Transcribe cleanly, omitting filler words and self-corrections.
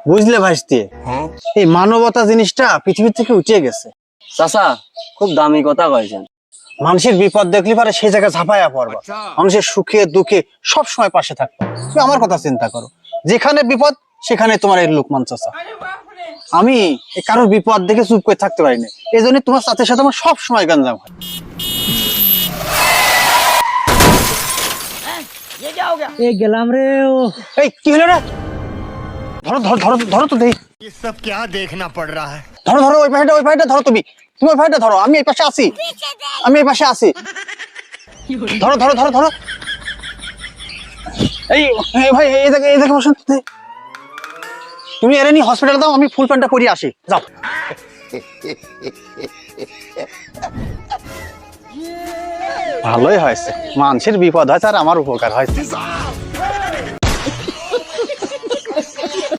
বুঝলে ভাইস্তি, এই মানবতা জিনিসটা পৃথিবী থেকে উঠে গেছে। চাচা খুব দামি কথা কয়েছেন। মানুষের বিপদ দেখলে পারে সেই জায়গায় ঝাঁপাইয়া পড়বা, মানুষের সুখে দুঃখে সব সময় পাশে থাকবা। তুমি আমার কথা চিন্তা করো, যেখানে বিপদ সেখানে তোমার এই লোকমান চাচা। আমি এই কারোর বিপদ দেখে চুপ করে থাকতে পারি না, এই জন্য তোমার চাচার সাথে আমার সব সময় গঞ্জাম হয়। এই গেলাম রে। ও এই কি হলো রে? ধরো ধরো ধরো ধরো তো দেখি। ये सब क्या देखना पड़ रहा है। ধরো ধরো ওই পাহাড়টা ধরো, তুমি ওই পাহাড়টা ধরো, আমি এই পাশে আছি, আমি এই পাশে আছি। ধরো ধরো ধরো ধরো। এই ভাই এই দেখে বসুন, তুমি এর নি হসপিটালে দাও, আমি ফুল প্যান্টটা পরিয়ে আসি, যাও। ভালোই হয়েছে, মানুষের বিপদ হয়েছে আর আমার উপকার হয়েছে।